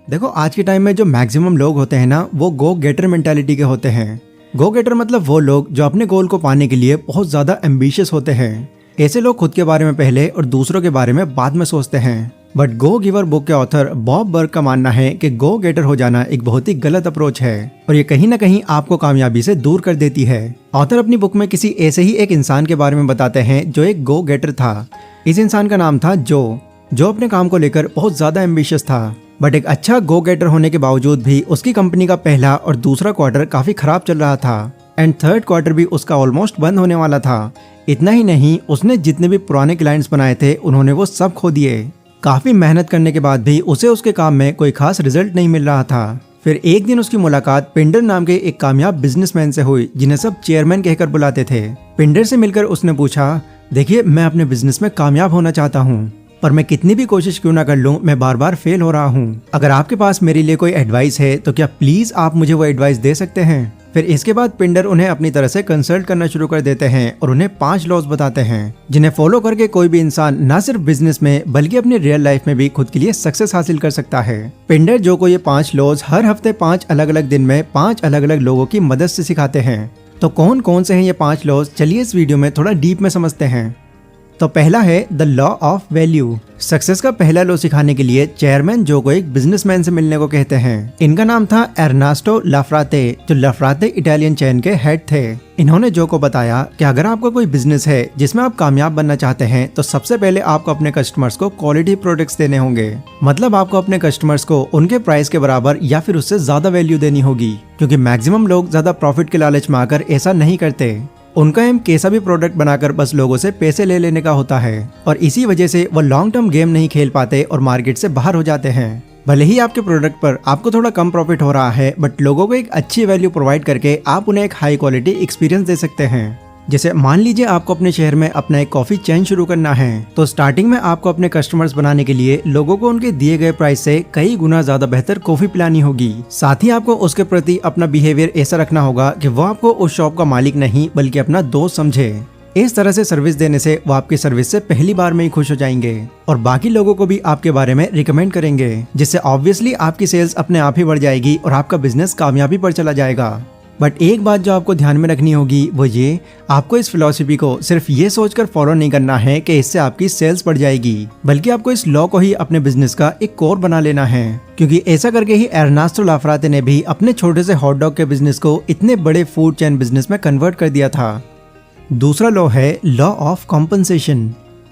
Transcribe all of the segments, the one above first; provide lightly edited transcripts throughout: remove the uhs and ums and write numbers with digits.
देखो आज के टाइम में जो मैक्सिमम लोग होते हैं ना, वो गो गेटर मेंटालिटी के होते हैं। गो गेटर मतलब वो लोग जो अपने गोल को पाने के लिए बहुत ज्यादा एम्बिशियस होते हैं। ऐसे लोग खुद के बारे में पहले और दूसरों के बारे में बाद में सोचते हैं। बट गो गिवर बुक के ऑथर बॉब बर्ग का मानना है कि गो गेटर हो जाना एक बहुत ही गलत अप्रोच है और ये कहीं ना कहीं आपको कामयाबी से दूर कर देती है। ऑथर अपनी बुक में किसी ऐसे ही एक इंसान के बारे में बताते हैं जो एक गो गेटर था। इस इंसान का नाम था जो अपने काम को लेकर बहुत ज्यादा एम्बिशियस था। बट एक अच्छा गो गेटर होने के बावजूद भी उसकी कंपनी का पहला और दूसरा क्वार्टर काफी खराब चल रहा था एंड थर्ड क्वार्टर भी उसका ऑलमोस्ट बंद होने वाला था। इतना ही नहीं, उसने जितने भी पुराने क्लाइंट्स बनाए थे उन्होंने वो सब खो दिए। काफी मेहनत करने के बाद भी उसे उसके काम में कोई खास रिजल्ट नहीं मिल रहा था। फिर एक दिन उसकी मुलाकात पिंडर नाम के एक कामयाब बिजनेसमैन से हुई जिन्हें सब चेयरमैन कहकर बुलाते थे। पिंडर से मिलकर उसने पूछा, देखिए मैं अपने बिजनेस में कामयाब होना चाहता हूँ, पर मैं कितनी भी कोशिश क्यों ना कर लूं, मैं बार बार फेल हो रहा हूँ। अगर आपके पास मेरे लिए कोई एडवाइस है तो क्या प्लीज आप मुझे वो एडवाइस दे सकते हैं। फिर इसके बाद पिंडर उन्हें अपनी तरह से कंसल्ट करना शुरू कर देते हैं और उन्हें 5 लॉज बताते हैं जिन्हें फॉलो करके कोई भी इंसान न सिर्फ बिजनेस में बल्कि अपनी रियल लाइफ में भी खुद के लिए सक्सेस हासिल कर सकता है। पिंडर जो को ये 5 लॉज हर हफ्ते 5 अलग अलग दिन में 5 अलग अलग लोगों की मदद से सिखाते हैं। तो कौन कौन से हैं ये 5 लॉज, चलिए इस वीडियो में थोड़ा डीप में समझते हैं। तो पहला है the law of value. Success का पहला लॉ सिखाने के लिए चेयरमैन जो को एक बिजनेसमैन से मिलने को कहते हैं। इनका नाम था एर्नास्टो लाफ्राते, जो लाफ्राते इटालियन चेन के हेड थे। इन्होंने जो को बताया कि अगर आपका कोई बिजनेस है जिसमें आप कामयाब बनना चाहते हैं तो सबसे पहले आपको अपने कस्टमर्स को क्वालिटी प्रोडक्ट्स देने होंगे। मतलब आपको अपने कस्टमर्स को उनके प्राइस के बराबर या फिर उससे ज्यादा वैल्यू देनी होगी, क्योंकि मैक्सिमम लोग ज्यादा प्रॉफिट के लालच में आकर ऐसा नहीं करते। उनका एम कैसा भी प्रोडक्ट बनाकर बस लोगों से पैसे ले लेने का होता है और इसी वजह से वो लॉन्ग टर्म गेम नहीं खेल पाते और मार्केट से बाहर हो जाते हैं। भले ही आपके प्रोडक्ट पर आपको थोड़ा कम प्रॉफिट हो रहा है, बट लोगों को एक अच्छी वैल्यू प्रोवाइड करके आप उन्हें एक हाई क्वालिटी एक्सपीरियंस दे सकते हैं। जैसे मान लीजिए आपको अपने शहर में अपना एक कॉफी चेन शुरू करना है, तो स्टार्टिंग में आपको अपने कस्टमर्स बनाने के लिए लोगों को उनके दिए गए प्राइस से कई गुना ज्यादा बेहतर कॉफी पिलानी होगी। साथ ही आपको उसके प्रति अपना बिहेवियर ऐसा रखना होगा कि वो आपको उस शॉप का मालिक नहीं बल्कि अपना दोस्त समझे। इस तरह से सर्विस देने से वो आपकी सर्विस से पहली बार में ही खुश हो जाएंगे और बाकी लोगों को भी आपके बारे में रिकमेंड करेंगे, जिससे ऑब्वियसली आपकी सेल्स अपने आप ही बढ़ जाएगी और आपका बिजनेस कामयाबी पर चला जाएगा। बट एक बात जो आपको ध्यान में रखनी होगी वो ये, आपको इस फिलॉसफी को सिर्फ ये सोचकर फॉलो नहीं करना है कि इससे आपकी सेल्स बढ़ जाएगी, बल्कि आपको इस लॉ को ही अपने बिजनेस का एक कोर बना लेना है, क्योंकि ऐसा करके ही एर्नास्टो लाफ्राते ने भी अपने छोटे से हॉट डॉग के बिजनेस को इतने बड़े फूड चेन बिजनेस में कन्वर्ट कर दिया था। दूसरा लॉ है लॉ ऑफ कॉम्पनसेशन।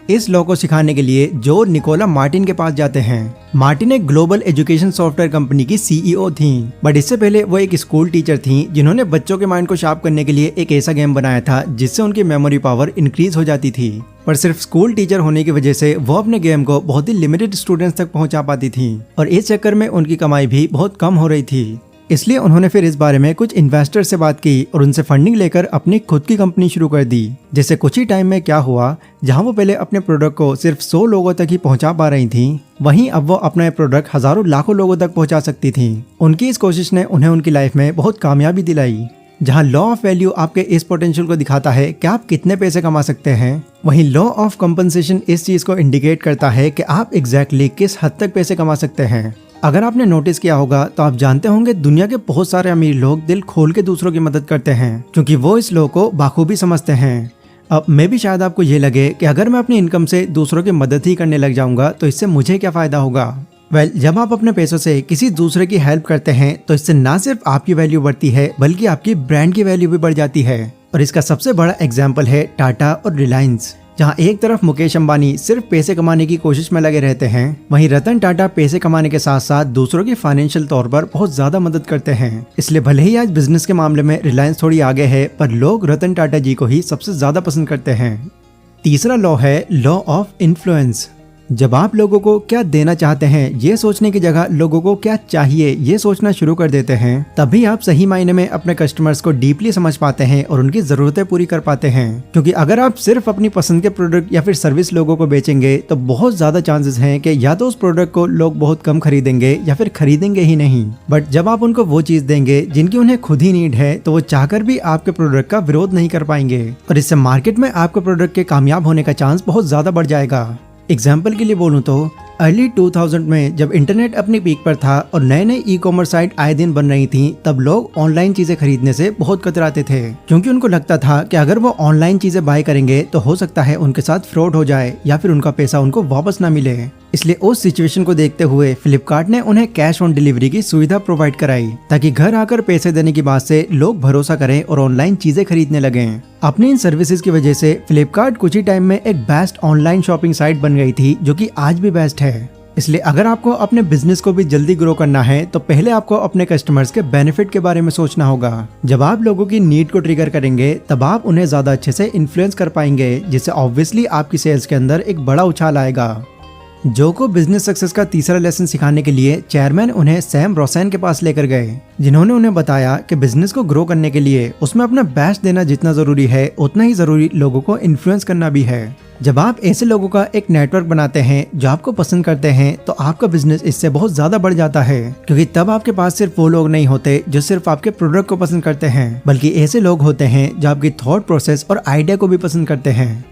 इस लॉ को सिखाने के लिए जो निकोला मार्टिन के पास जाते हैं। मार्टिन एक ग्लोबल एजुकेशन सॉफ्टवेयर कंपनी की सीईओ थी, बट इससे पहले वो एक स्कूल टीचर थी जिन्होंने बच्चों के माइंड को शार्प करने के लिए एक ऐसा गेम बनाया था जिससे उनकी मेमोरी पावर इंक्रीज हो जाती थी। पर सिर्फ स्कूल टीचर होने की वजह से वो अपने गेम को बहुत ही लिमिटेड स्टूडेंट्स तक पहुंचा पाती थी और इस चक्कर में उनकी कमाई भी बहुत कम हो रही थी। इसलिए उन्होंने फिर इस बारे में कुछ इन्वेस्टर से बात की और उनसे फंडिंग लेकर अपनी खुद की कंपनी शुरू कर दी। जैसे कुछ ही टाइम में क्या हुआ, जहां वो पहले अपने प्रोडक्ट को सिर्फ 100 लोगों तक ही पहुंचा पा रही थी, वहीं अब वो अपना प्रोडक्ट हजारों लाखों लोगों तक पहुंचा सकती थी। उनकी इस कोशिश ने उन्हें उनकी लाइफ में बहुत कामयाबी दिलाई। जहां लॉ ऑफ वैल्यू आपके इस पोटेंशियल को दिखाता है कि आप कितने पैसे कमा सकते हैं, वहीं लॉ ऑफ कंपनसेशन इस चीज को इंडिकेट करता है कि आप एग्जैक्टली किस हद तक पैसे कमा सकते हैं। अगर आपने नोटिस किया होगा तो आप जानते होंगे दुनिया के बहुत सारे अमीर लोग दिल खोल के दूसरों की मदद करते हैं, क्योंकि वो इस लॉ को बाखूबी समझते हैं। अब मैं भी शायद आपको ये लगे कि अगर मैं अपनी इनकम से दूसरों की मदद ही करने लग जाऊंगा तो इससे मुझे क्या फायदा होगा। जब आप अपने पैसों से किसी दूसरे की हेल्प करते हैं तो इससे ना सिर्फ आपकी वैल्यू बढ़ती है बल्कि आपकी ब्रांड की वैल्यू भी बढ़ जाती है। और इसका सबसे बड़ा एग्जाम्पल है टाटा और रिलायंस। जहां एक तरफ मुकेश अंबानी सिर्फ पैसे कमाने की कोशिश में लगे रहते हैं, वहीं रतन टाटा पैसे कमाने के साथ साथ दूसरों की फाइनेंशियल तौर पर बहुत ज्यादा मदद करते हैं। इसलिए भले ही आज बिजनेस के मामले में रिलायंस थोड़ी आगे है, पर लोग रतन टाटा जी को ही सबसे ज्यादा पसंद करते हैं। तीसरा लॉ है लॉ ऑफ इन्फ्लुएंस। जब आप लोगों को क्या देना चाहते हैं ये सोचने की जगह लोगों को क्या चाहिए ये सोचना शुरू कर देते हैं, तभी आप सही मायने में अपने कस्टमर्स को डीपली समझ पाते हैं और उनकी जरूरतें पूरी कर पाते हैं। क्योंकि अगर आप सिर्फ अपनी पसंद के प्रोडक्ट या फिर सर्विस लोगों को बेचेंगे तो बहुत ज्यादा चांसेस हैं कि या तो उस प्रोडक्ट को लोग बहुत कम खरीदेंगे या फिर खरीदेंगे ही नहीं। बट जब आप उनको वो चीज देंगे जिनकी उन्हें खुद ही नीड है, तो वो चाहकर भी आपके प्रोडक्ट का विरोध नहीं कर पाएंगे और इससे मार्केट में आपके प्रोडक्ट के कामयाब होने का चांस बहुत ज्यादा बढ़ जाएगा। एग्जाम्पल के लिए बोलूँ तो अर्ली 2000 में जब इंटरनेट अपनी पीक पर था और नए नए ई कॉमर्स साइट आए दिन बन रही थी, तब लोग ऑनलाइन चीजें खरीदने से बहुत कतराते थे, क्योंकि उनको लगता था कि अगर वो ऑनलाइन चीजें बाय करेंगे तो हो सकता है उनके साथ फ्रॉड हो जाए या फिर उनका पैसा उनको वापस ना मिले। इसलिए उस सिचुएशन को देखते हुए फ्लिपकार्ट ने उन्हें कैश ऑन डिलीवरी की सुविधा प्रोवाइड कराई, ताकि घर आकर पैसे देने की बात से लोग भरोसा करें और ऑनलाइन चीजें खरीदने लगे। अपनी इन सर्विसेज की वजह से फ्लिपकार्ट कुछ ही टाइम में एक बेस्ट ऑनलाइन शॉपिंग साइट बन गई थी, जो कि आज भी बेस्ट है। इसलिए अगर आपको अपने बिजनेस को भी जल्दी ग्रो करना है तो पहले आपको अपने कस्टमर्स के बेनिफिट के बारे में सोचना होगा। जब आप लोगों की नीड को ट्रिगर करेंगे तब आप उन्हें ज्यादा अच्छे से इन्फ्लुएंस कर पाएंगे, जिससे ऑब्वियसली आपकी सेल्स के अंदर एक बड़ा उछाल आएगा। जो को बिजनेस सक्सेस का तीसरा लेसन सिखाने के लिए चेयरमैन उन्हें सैम रोसेन के पास लेकर गए, जिन्होंने उन्हें बताया कि बिजनेस को ग्रो करने के लिए उसमें अपना बेस्ट देना जितना जरूरी है, उतना ही जरूरी लोगों को इन्फ्लुएंस करना भी है। जब आप ऐसे लोगों का एक नेटवर्क बनाते हैं जो आपको पसंद करते हैं, तो आपका बिजनेस इससे बहुत ज्यादा बढ़ जाता है, क्योंकि तब आपके पास सिर्फ वो लोग नहीं होते जो सिर्फ आपके प्रोडक्ट को पसंद करते हैं, बल्कि ऐसे लोग होते हैं जो आपकी थॉट प्रोसेस और आइडिया को भी पसंद करते हैं।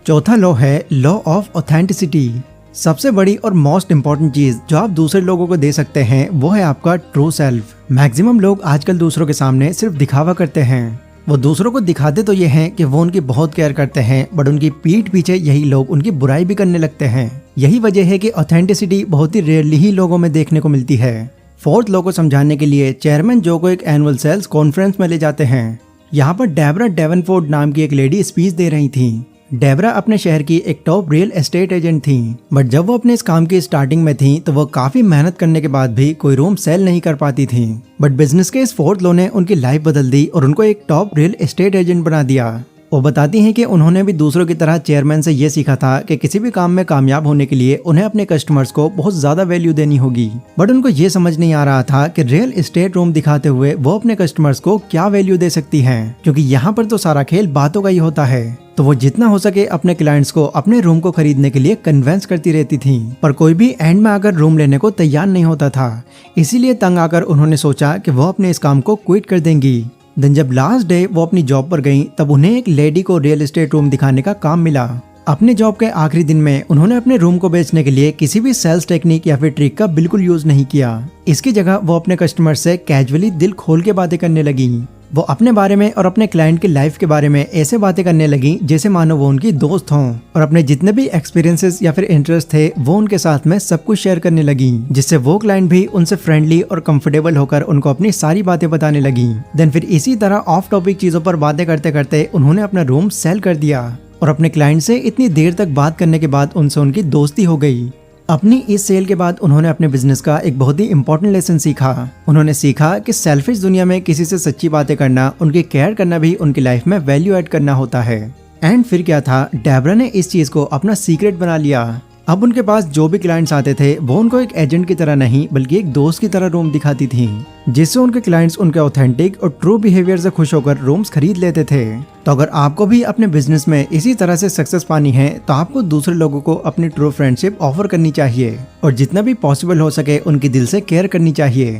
चौथा लॉ है लॉ ऑफ ऑथेंटिसिटी। सबसे बड़ी और मोस्ट इम्पोर्टेंट चीज जो आप दूसरे लोगों को दे सकते हैं वो है आपका ट्रू सेल्फ। मैक्सिमम लोग आजकल दूसरों के सामने सिर्फ दिखावा करते हैं। वो दूसरों को दिखाते तो ये हैं कि वो उनकी बहुत केयर करते हैं, बट उनकी पीठ पीछे यही लोग उनकी बुराई भी करने लगते हैं। यही वजह है कि ऑथेंटिसिटी बहुत ही रेयरली ही लोगों में देखने को मिलती है। फोर्थ लॉ को समझाने के लिए चेयरमैन जो को एक एनुअल सेल्स कॉन्फ्रेंस में ले जाते हैं। यहाँ पर डेबरा डेवनफोर्ड नाम की एक लेडी स्पीच दे रही थी। डेबरा अपने शहर की एक टॉप रियल एस्टेट एजेंट थी, बट जब वो अपने इस काम की स्टार्टिंग में थी तो वो काफी मेहनत करने के बाद भी कोई रूम सेल नहीं कर पाती थी। बट बिजनेस के इस फोर्थ लॉ ने उनकी लाइफ बदल दी और उनको एक टॉप रियल एस्टेट एजेंट बना दिया। वो बताती हैं कि उन्होंने भी दूसरों की तरह चेयरमैन से ये सीखा था कि किसी भी काम में कामयाब होने के लिए उन्हें अपने कस्टमर्स को बहुत ज्यादा वैल्यू देनी होगी। बट उनको ये समझ नहीं आ रहा था कि रियल एस्टेट रूम दिखाते हुए वो अपने कस्टमर्स को क्या वैल्यू दे सकती हैं, क्योंकि यहाँ पर तो सारा खेल बातों का ही होता है। तो वो जितना हो सके अपने क्लाइंट्स को अपने रूम को खरीदने के लिए कन्वेंस करती रहती थी, पर कोई भी एंड में आकर रूम लेने को तैयार नहीं होता था। इसीलिए तंग आकर उन्होंने सोचा कि वो अपने इस काम को क्विट कर देंगी। दिन जब लास्ट डे वो अपनी जॉब पर गई, तब उन्हें एक लेडी को रियल एस्टेट रूम दिखाने का काम मिला। अपने जॉब के आखिरी दिन में उन्होंने अपने रूम को बेचने के लिए किसी भी सेल्स टेक्निक या फिर ट्रिक का बिल्कुल यूज नहीं किया। इसकी जगह वो अपने कस्टमर से कैजुअली दिल खोल के बातें करने लगी। वो अपने बारे में और अपने क्लाइंट की लाइफ के बारे में ऐसे बातें करने लगी जैसे मानो वो उनकी दोस्त हों, और अपने जितने भी एक्सपीरियंसेस या फिर इंटरेस्ट थे वो उनके साथ में सब कुछ शेयर करने लगी, जिससे वो क्लाइंट भी उनसे फ्रेंडली और कंफर्टेबल होकर उनको अपनी सारी बातें बताने लगी। देन फिर इसी तरह ऑफ टॉपिक चीजों पर बातें करते करते उन्होंने अपना रूम सेल कर दिया, और अपने क्लाइंट से इतनी देर तक बात करने के बाद उनसे उनकी दोस्ती हो गई। अपनी इस सेल के बाद उन्होंने अपने बिजनेस का एक बहुत ही इंपॉर्टेंट लेसन सीखा। उन्होंने सीखा कि सेल्फिश दुनिया में किसी से सच्ची बातें करना, उनकी केयर करना भी उनकी लाइफ में वैल्यू ऐड करना होता है। एंड फिर क्या था, डेबरा ने इस चीज को अपना सीक्रेट बना लिया। अब उनके पास जो भी क्लाइंट्स आते थे वो उनको एक एजेंट की तरह नहीं बल्कि एक दोस्त की तरह रूम दिखाती थी, जिससे उनके क्लाइंट्स उनके ऑथेंटिक और ट्रू बिहेवियर से खुश होकर रूम्स खरीद लेते थे। तो अगर आपको भी अपने बिजनेस में इसी तरह से सक्सेस पानी है तो आपको दूसरे लोगों को अपनी ट्रू फ्रेंडशिप ऑफर करनी चाहिए और जितना भी पॉसिबल हो सके उनकी दिल से केयर करनी चाहिए।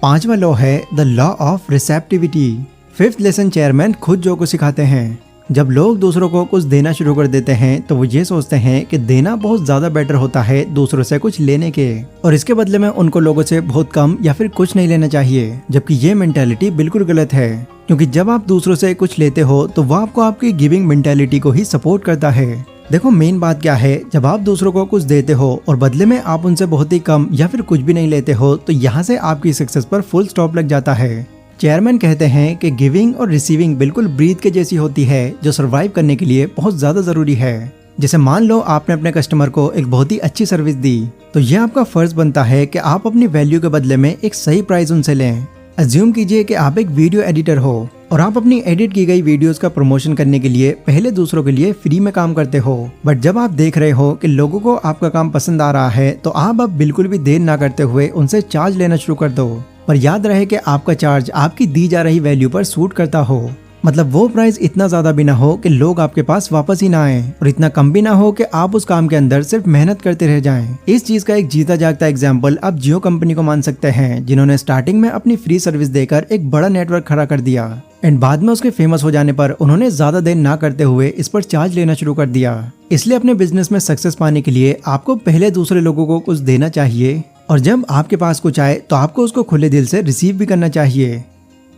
पांचवा लॉ है the law of receptivity. Fifth lesson chairman खुद जो को सिखाते हैं। जब लोग दूसरों को कुछ देना शुरू कर देते हैं तो वो ये सोचते हैं कि देना बहुत ज्यादा बेटर होता है दूसरों से कुछ लेने के, और इसके बदले में उनको लोगों से बहुत कम या फिर कुछ नहीं लेना चाहिए, जबकि ये मेंटालिटी बिल्कुल गलत है। क्योंकि जब आप दूसरों से कुछ लेते हो तो वो आपको आपकी गिविंग मेंटालिटी को ही सपोर्ट करता है। देखो मेन बात क्या है, जब आप दूसरों को कुछ देते हो और बदले में आप उनसे बहुत ही कम या फिर कुछ भी नहीं लेते हो तो यहाँ से आपकी सक्सेस पर फुल स्टॉप लग जाता है। चेयरमैन कहते हैं कि गिविंग और रिसीविंग बिल्कुल ब्रीथ के जैसी होती है जो सरवाइव करने के लिए बहुत ज्यादा जरूरी है। जैसे मान लो आपने अपने कस्टमर को एक बहुत ही अच्छी सर्विस दी, तो यह आपका फर्ज बनता है कि आप अपनी वैल्यू के बदले में एक सही प्राइस उनसे लें। अज्यूम कीजिए कि आप एक वीडियो एडिटर हो और आप अपनी एडिट की गई वीडियोस का प्रमोशन करने के लिए पहले दूसरों के लिए फ्री में काम करते हो, बट जब आप देख रहे हो कि लोगों को आपका काम पसंद आ रहा है तो आप अब बिल्कुल भी देर ना करते हुए उनसे चार्ज लेना शुरू कर दो। पर याद रहे कि आपका चार्ज आपकी दी जा रही वैल्यू पर सूट करता हो। मतलब वो प्राइस इतना ज्यादा भी ना हो कि लोग आपके पास वापस ही ना आए और इतना कम भी ना हो कि आप उस काम के अंदर सिर्फ मेहनत करते रह जाएं। इस चीज का एक जीता जागता एग्जांपल आप जियो कंपनी को मान सकते हैं, जिन्होंने स्टार्टिंग में अपनी फ्री सर्विस देकर एक बड़ा नेटवर्क खड़ा कर दिया एंड बाद में उसके फेमस हो जाने पर उन्होंने ज्यादा देर ना करते हुए इस पर चार्ज लेना शुरू कर दिया। इसलिए अपने बिजनेस में सक्सेस पाने के लिए आपको पहले दूसरे लोगों को कुछ देना चाहिए और जब आपके पास कुछ आए तो आपको उसको खुले दिल से रिसीव भी करना चाहिए।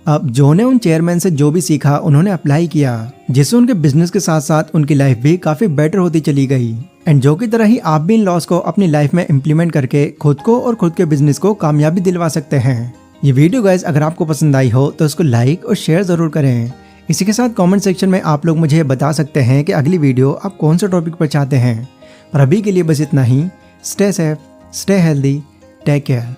अब जो ने उन चेयरमैन से जो भी सीखा उन्होंने अप्लाई किया, जिससे उनके बिजनेस के साथ साथ उनकी लाइफ भी काफी बेटर होती चली गई। एंड जो की तरह ही आप भी इन लॉस को अपनी लाइफ में इम्प्लीमेंट करके खुद को और खुद के बिजनेस को कामयाबी दिलवा सकते हैं। ये वीडियो गाइस अगर आपको पसंद आई हो तो उसको लाइक और शेयर जरूर करें। इसी के साथ कमेंट सेक्शन में आप लोग मुझे बता सकते हैं कि अगली वीडियो आप कौन सा टॉपिक पर चाहते हैं। और अभी के लिए बस इतना ही। Stay safe, stay healthy, take care.